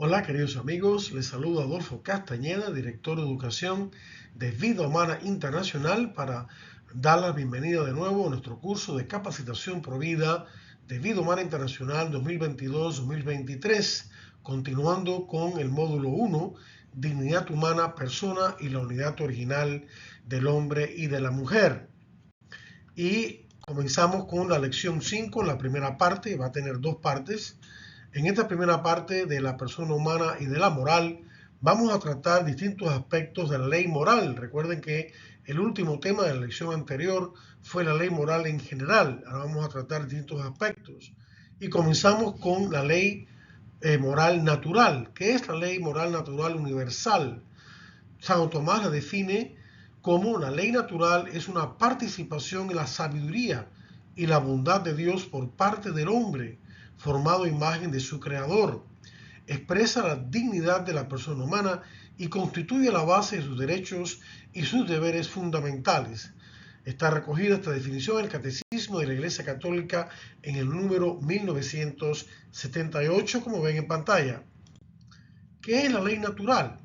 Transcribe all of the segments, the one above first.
Hola queridos amigos, les saluda Adolfo Castañeda, director de Educación de Vida Humana Internacional, para dar la bienvenida de nuevo a nuestro curso de capacitación provida de Vida Humana Internacional 2022-2023, continuando con el módulo 1, Dignidad Humana, Persona y la Unidad Original del Hombre y de la Mujer. Y comenzamos con la lección 5, la primera parte, va a tener dos partes. En esta primera parte de la persona humana y de la moral, vamos a tratar distintos aspectos de la ley moral. Recuerden que el último tema de la lección anterior fue la ley moral en general. Ahora vamos a tratar distintos aspectos. Y comenzamos con la ley moral natural. ¿Qué es la ley moral natural universal? Santo Tomás la define como la ley natural es una participación en la sabiduría y la bondad de Dios por parte del hombre, formado a imagen de su creador. Expresa la dignidad de la persona humana y constituye la base de sus derechos y sus deberes fundamentales. Está recogida esta definición en el Catecismo de la Iglesia Católica en el número 1978, como ven en pantalla. ¿Qué es la ley natural?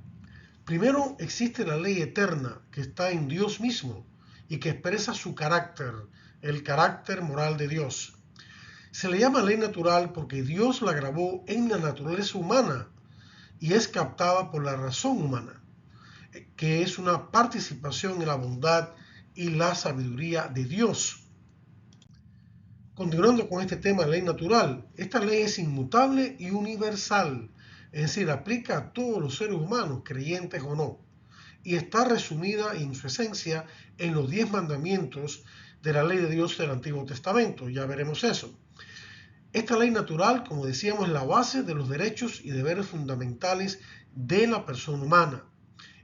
Primero existe la ley eterna que está en Dios mismo y que expresa su carácter, el carácter moral de Dios. Se le llama ley natural porque Dios la grabó en la naturaleza humana y es captada por la razón humana, que es una participación en la bondad y la sabiduría de Dios. Continuando con este tema de ley natural, esta ley es inmutable y universal, es decir, aplica a todos los seres humanos, creyentes o no, y está resumida en su esencia en los 10 mandamientos de la ley de Dios del Antiguo Testamento. Ya veremos eso. Esta ley natural, como decíamos, es la base de los derechos y deberes fundamentales de la persona humana.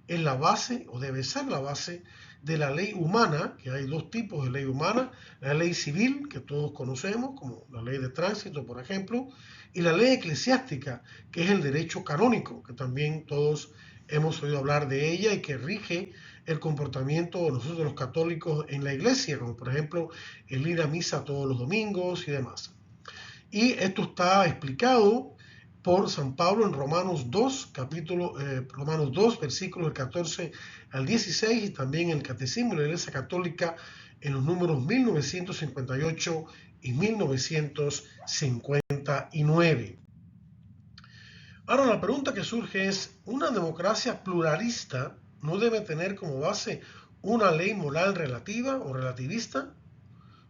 Es la base, o debe ser la base, de la ley humana, que hay dos tipos de ley humana: la ley civil, que todos conocemos, como la ley de tránsito, por ejemplo, y la ley eclesiástica, que es el derecho canónico, que también todos hemos oído hablar de ella y que rige el comportamiento de nosotros los católicos en la iglesia, como por ejemplo el ir a misa todos los domingos y demás. Y esto está explicado por San Pablo en Romanos 2, versículos del 14 al 16, y también en el Catecismo de la Iglesia Católica en los números 1958 y 1959. Ahora la pregunta que surge es, ¿una democracia pluralista no debe tener como base una ley moral relativa o relativista?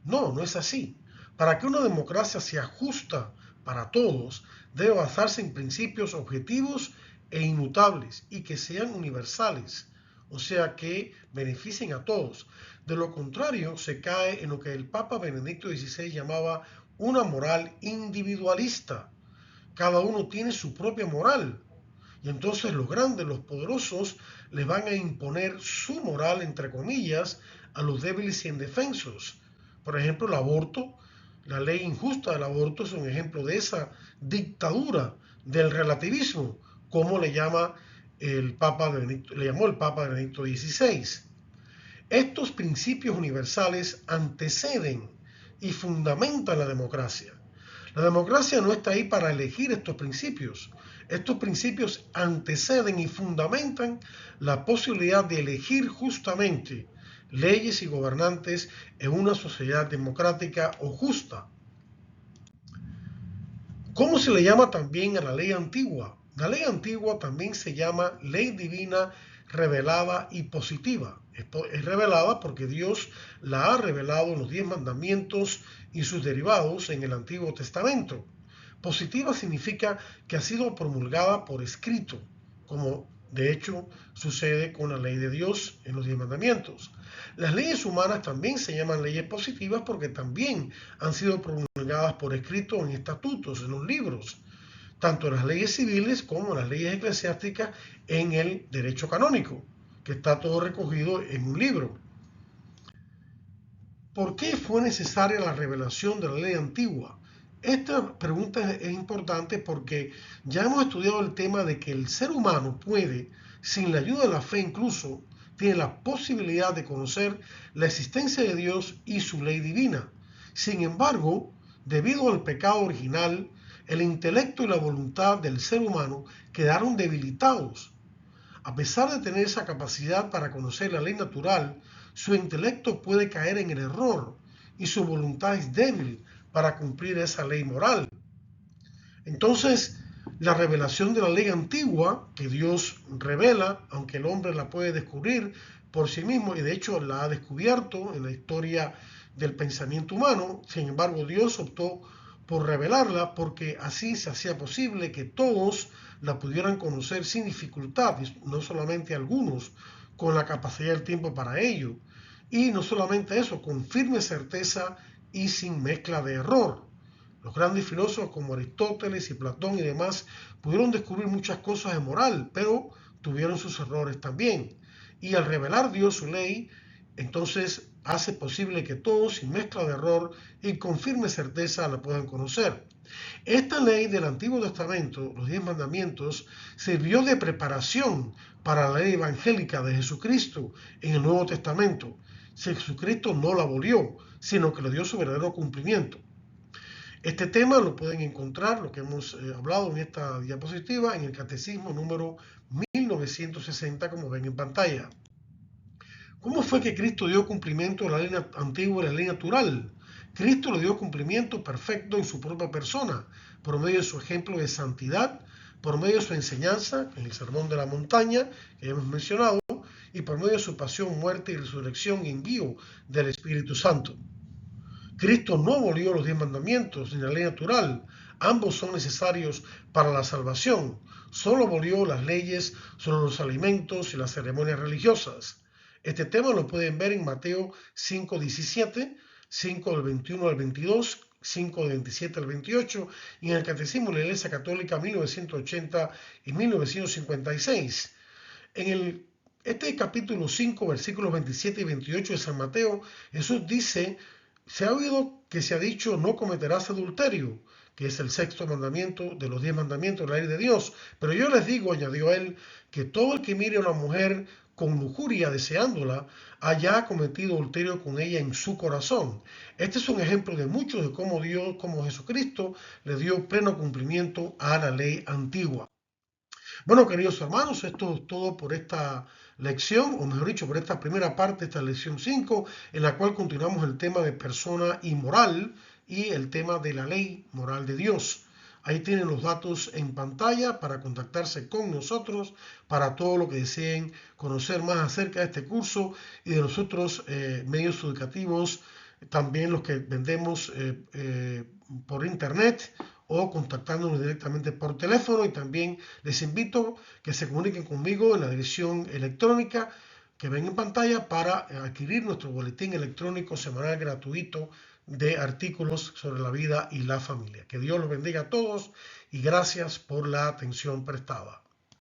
No, no es así. Para que una democracia sea justa para todos, debe basarse en principios objetivos e inmutables y que sean universales, o sea, que beneficien a todos. De lo contrario, se cae en lo que el Papa Benedicto XVI llamaba una moral individualista. Cada uno tiene su propia moral. Y entonces los grandes, los poderosos, les van a imponer su moral, entre comillas, a los débiles y indefensos. Por ejemplo, el aborto, la ley injusta del aborto es un ejemplo de esa dictadura del relativismo, como le llamó el Papa Benedicto XVI. Estos principios universales anteceden y fundamentan la democracia. La democracia no está ahí para elegir estos principios. Estos principios anteceden y fundamentan la posibilidad de elegir justamente leyes y gobernantes en una sociedad democrática o justa. ¿Cómo se le llama también a la ley antigua? La ley antigua también se llama ley divina revelada y positiva. Es revelada porque Dios la ha revelado en los 10 mandamientos y sus derivados en el Antiguo Testamento. Positiva significa que ha sido promulgada por escrito, como de hecho sucede con la ley de Dios en los 10 mandamientos. Las leyes humanas también se llaman leyes positivas porque también han sido promulgadas por escrito en estatutos, en los libros, tanto las leyes civiles como las leyes eclesiásticas en el derecho canónico, que está todo recogido en un libro. ¿Por qué fue necesaria la revelación de la ley antigua? Esta pregunta es importante porque ya hemos estudiado el tema de que el ser humano puede, sin la ayuda de la fe incluso, tiene la posibilidad de conocer la existencia de Dios y su ley divina. Sin embargo, debido al pecado original, el intelecto y la voluntad del ser humano quedaron debilitados. A pesar de tener esa capacidad para conocer la ley natural, su intelecto puede caer en el error y su voluntad es débil para cumplir esa ley moral. Entonces, la revelación de la ley antigua que Dios revela, aunque el hombre la puede descubrir por sí mismo, y de hecho la ha descubierto en la historia del pensamiento humano, sin embargo Dios optó por revelarla porque así se hacía posible que todos la pudieran conocer sin dificultad, no solamente algunos, con la capacidad del tiempo para ello. Y no solamente eso, con firme certeza y sin mezcla de error. Los grandes filósofos como Aristóteles y Platón y demás pudieron descubrir muchas cosas de moral, pero tuvieron sus errores también. Y al revelar Dios su ley, entonces hace posible que todos, sin mezcla de error y con firme certeza, la puedan conocer. Esta ley del Antiguo Testamento, los 10 mandamientos, sirvió de preparación para la ley evangélica de Jesucristo en el Nuevo Testamento. Jesucristo no la abolió, sino que le dio su verdadero cumplimiento. Este tema lo pueden encontrar, lo que hemos hablado en esta diapositiva, en el Catecismo número 1960, como ven en pantalla. ¿Cómo fue que Cristo dio cumplimiento a la ley antigua y la ley natural? Cristo le dio cumplimiento perfecto en su propia persona, por medio de su ejemplo de santidad, por medio de su enseñanza, en el Sermón de la Montaña, que ya hemos mencionado, y por medio de su pasión, muerte y resurrección y envío del Espíritu Santo. Cristo no abolió los 10 mandamientos ni la ley natural. Ambos son necesarios para la salvación. Solo abolió las leyes sobre los alimentos y las ceremonias religiosas. Este tema lo pueden ver en Mateo 5:17, 5 del 21 al 22, 5 del 27 al 28 y en el Catecismo de la Iglesia Católica 1980 y 1956. Este capítulo 5, versículos 27 y 28 de San Mateo, Jesús dice: se ha oído que se ha dicho no cometerás adulterio, que es el sexto mandamiento de los 10 mandamientos de la ley de Dios. Pero yo les digo, añadió él, que todo el que mire a una mujer con lujuria deseándola, haya cometido adulterio con ella en su corazón. Este es un ejemplo de muchos de cómo Dios, como Jesucristo, le dio pleno cumplimiento a la ley antigua. Bueno, queridos hermanos, esto es todo por esta lección, o mejor dicho, por esta primera parte, esta lección 5, en la cual continuamos el tema de persona y moral y el tema de la ley moral de Dios. Ahí tienen los datos en pantalla para contactarse con nosotros para todo lo que deseen conocer más acerca de este curso y de los otros medios educativos, también los que vendemos por internet o contactándonos directamente por teléfono, y también les invito que se comuniquen conmigo en la dirección electrónica que ven en pantalla para adquirir nuestro boletín electrónico semanal gratuito de artículos sobre la vida y la familia. Que Dios los bendiga a todos y gracias por la atención prestada.